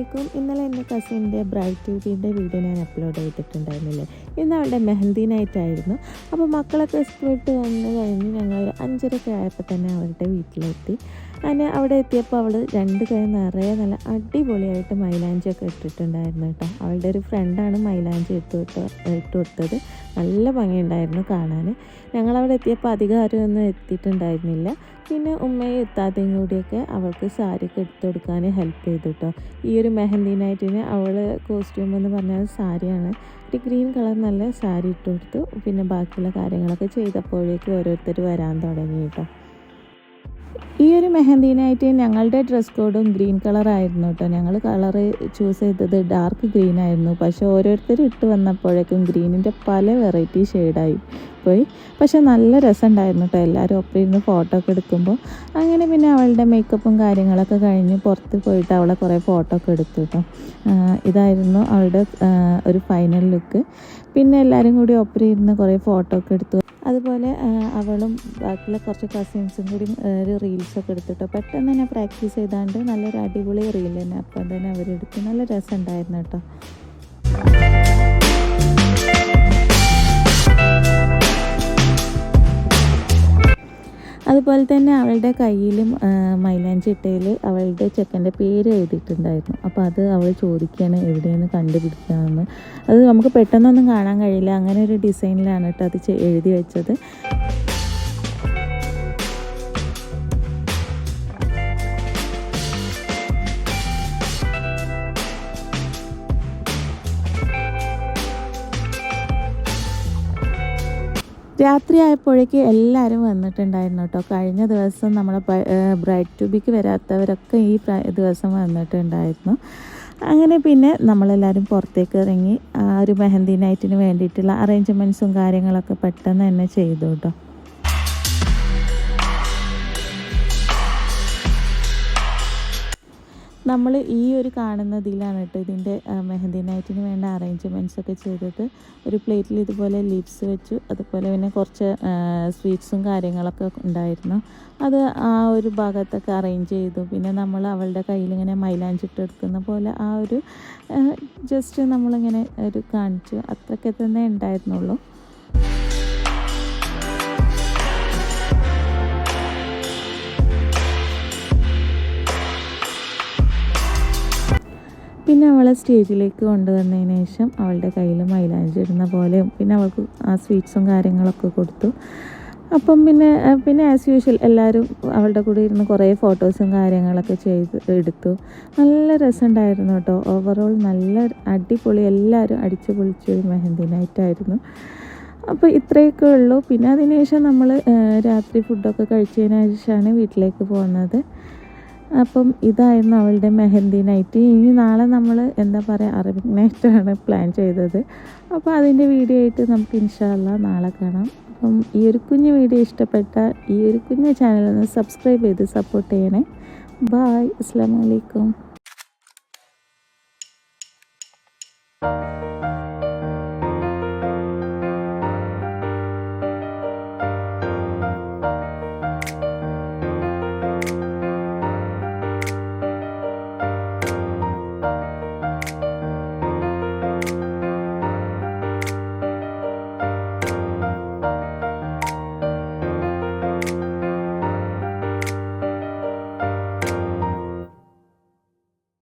അലൈക്കും. ഇന്നലെ എൻ്റെ കസിൻ്റെ ബ്രൈഡ് ട്യൂബിൻ്റെ വീഡിയോ ഞാൻ അപ്ലോഡ് ചെയ്തിട്ടുണ്ടായിരുന്നില്ലേ. ഇന്ന് അവളുടെ മെഹന്തി നൈറ്റ് ആയിരുന്നു. അപ്പോൾ മക്കളൊക്കെ സ്കൂളിട്ട് വന്ന് കഴിഞ്ഞ് ഞങ്ങൾ 5:30 ആയപ്പോൾ തന്നെ അവരുടെ വീട്ടിലെത്തി. അങ്ങനെ അവിടെ എത്തിയപ്പോൾ അവൾ 2 കൈ നിറയെ നല്ല അടിപൊളിയായിട്ട് മൈലാഞ്ചിയൊക്കെ ഇട്ടിട്ടുണ്ടായിരുന്നു കേട്ടോ. അവളുടെ ഒരു ഫ്രണ്ടാണ് മൈലാഞ്ചി ഇട്ട് കൊടുത്തത്. നല്ല ഭംഗിയുണ്ടായിരുന്നു കാണാൻ. ഞങ്ങളവിടെ എത്തിയപ്പോൾ അധികം ആരും ഒന്നും എത്തിയിട്ടുണ്ടായിരുന്നില്ല. പിന്നെ ഉമ്മയും എത്താതെയും കൂടിയൊക്കെ അവൾക്ക് സാരിയൊക്കെ എടുത്തു കൊടുക്കാൻ ഹെൽപ്പ് ചെയ്തു കേട്ടോ. ഈ ഒരു മെഹന്തി നൈറ്റിന് അവൾ കോസ്റ്റ്യൂം എന്ന് പറഞ്ഞാൽ സാരിയാണ്. ഒരു ഗ്രീൻ കളർ നല്ല സാരി ഇട്ട് കൊടുത്തു. പിന്നെ ബാക്കിയുള്ള കാര്യങ്ങളൊക്കെ ചെയ്തപ്പോഴേക്കും ഓരോരുത്തർ വരാൻ തുടങ്ങി കേട്ടോ. ഈ ഒരു മെഹന്തി നൈറ്റ് ഞങ്ങളുടെ ഡ്രസ് കോഡും ഗ്രീൻ കളറായിരുന്നു കേട്ടോ. ഞങ്ങൾ കളറ് ചൂസ് ചെയ്തത് ഡാർക്ക് ഗ്രീൻ ആയിരുന്നു. പക്ഷേ ഓരോരുത്തർ ഇട്ട് വന്നപ്പോഴേക്കും ഗ്രീനിൻ്റെ പല വെറൈറ്റി ഷെയ്ഡായി പോയി. പക്ഷേ നല്ല രസമുണ്ടായിരുന്നു കേട്ടോ. എല്ലാവരും ഒപ്പം ഇരുന്ന് ഫോട്ടോ ഒക്കെ എടുക്കുമ്പോൾ. അങ്ങനെ പിന്നെ അവളുടെ മേക്കപ്പും കാര്യങ്ങളൊക്കെ കഴിഞ്ഞ് പുറത്ത് പോയിട്ട് അവളെ കുറേ ഫോട്ടോ ഒക്കെ എടുത്തു കേട്ടോ. ഇതായിരുന്നു അവളുടെ ഒരു ഫൈനൽ ലുക്ക്. പിന്നെ എല്ലാവരും കൂടി ഒപ്പം ഇരുന്ന് കുറേ ഫോട്ടോ ഒക്കെ എടുത്തു. അതുപോലെ അവളും ബാക്കിയുള്ള കുറച്ച് കസിൻസും കൂടി ഒരു റീൽസൊക്കെ എടുത്തിട്ടോ. പെട്ടെന്ന് തന്നെ പ്രാക്ടീസ് ചെയ്താണ്ട് നല്ലൊരു അടിപൊളി റീൽ തന്നെ അപ്പം തന്നെ അവരെടുത്ത് നല്ല രസമുണ്ടായിരുന്നു കേട്ടോ. അതുപോലെ തന്നെ അവളുടെ കയ്യിലും മൈലാഞ്ചി ഇട്ടയിൽ അവളുടെ ചെക്കൻ്റെ പേര് എഴുതിയിട്ടുണ്ടായിരുന്നു. അപ്പോൾ അത് അവൾ ചോദിക്കുകയാണ് എവിടെയെന്ന് കണ്ടുപിടിക്കാമെന്ന്. അത് നമുക്ക് പെട്ടെന്നൊന്നും കാണാൻ കഴിയില്ല. അങ്ങനെ ഒരു ഡിസൈനിലാണ് കേട്ടോ അത് എഴുതി വെച്ചത്. രാത്രി ആയപ്പോഴേക്ക് എല്ലാവരും വന്നിട്ടുണ്ടായിരുന്നു കേട്ടോ. കഴിഞ്ഞ ദിവസം നമ്മളെ ബ്രൈഡ് ട്യൂബിക്ക് വരാത്തവരൊക്കെ ഈ ദിവസം വന്നിട്ടുണ്ടായിരുന്നു. അങ്ങനെ പിന്നെ നമ്മളെല്ലാവരും പുറത്തേക്ക് ഇറങ്ങി ഒരു മെഹന്തി നൈറ്റിന് വേണ്ടിയിട്ടുള്ള അറേഞ്ച്മെൻറ്റ്സും കാര്യങ്ങളൊക്കെ പെട്ടെന്ന് തന്നെ ചെയ്തു കേട്ടോ. നമ്മൾ ഈ ഒരു കാണുന്നതിലാണ് കേട്ടോ ഇതിൻ്റെ മെഹന്തി നൈറ്റിന് വേണ്ട അറേഞ്ച്മെൻറ്റ്സ് ഒക്കെ ചെയ്തത്. ഒരു പ്ലേറ്റിൽ ഇതുപോലെ ലിപ്സ് വെച്ചു. അതുപോലെ പിന്നെ കുറച്ച് സ്വീറ്റ്സും കാര്യങ്ങളൊക്കെ ഉണ്ടായിരുന്നു. അത് ആ ഒരു ഭാഗത്തൊക്കെ അറേഞ്ച് ചെയ്തു. പിന്നെ നമ്മൾ അവളുടെ കയ്യിലിങ്ങനെ മൈലാഞ്ചി ഇട്ടെടുക്കുന്ന പോലെ ആ ഒരു ജസ്റ്റ് നമ്മളിങ്ങനെ ഒരു കാണിച്ചു. അത്രയൊക്കെ തന്നെ ഉണ്ടായിരുന്നുള്ളൂ. പിന്നെ അവളെ സ്റ്റേജിലേക്ക് കൊണ്ടുവന്നതിന് ശേഷം അവളുടെ കയ്യിൽ മൈലാഞ്ചി ഇടുന്ന പോലെയും പിന്നെ അവൾക്ക് ആ സ്വീറ്റ്സും കാര്യങ്ങളൊക്കെ കൊടുത്തു. അപ്പം പിന്നെ ആസ് യൂഷ്വൽ എല്ലാവരും അവളുടെ കൂടെ ഇരുന്ന് കുറേ ഫോട്ടോസും കാര്യങ്ങളൊക്കെ എടുത്തു. നല്ല രസമുണ്ടായിരുന്നു കേട്ടോ. ഓവറോൾ നല്ല അടിപൊളി, എല്ലാവരും അടിച്ചു പൊളിച്ചൊരു മെഹന്തി നൈറ്റായിരുന്നു. അപ്പോൾ ഇത്രയൊക്കെ ഉള്ളൂ. പിന്നെ അതിനുശേഷം നമ്മൾ രാത്രി ഫുഡൊക്കെ കഴിച്ചതിന് ശേഷമാണ് വീട്ടിലേക്ക് പോകുന്നത്. അപ്പം ഇതായിരുന്നു അവളുടെ മെഹന്തി നൈറ്റ്. ഇനി നാളെ നമ്മൾ എന്താ പറയുക അറബിക് നൈറ്റാണ് പ്ലാൻ ചെയ്തത്. അപ്പോൾ അതിൻ്റെ വീഡിയോ ആയിട്ട് നമുക്ക് ഇൻഷാ അല്ലാഹ് നാളെ കാണാം. അപ്പം ഈ ഒരു കുഞ്ഞു വീഡിയോ ഇഷ്ടപ്പെട്ട ഈ ഒരു കുഞ്ഞു ചാനൽ ഒന്ന് സബ്സ്ക്രൈബ് ചെയ്ത് സപ്പോർട്ട് ചെയ്യണേ. ബായ്, അസ്സലാമു അലൈക്കും.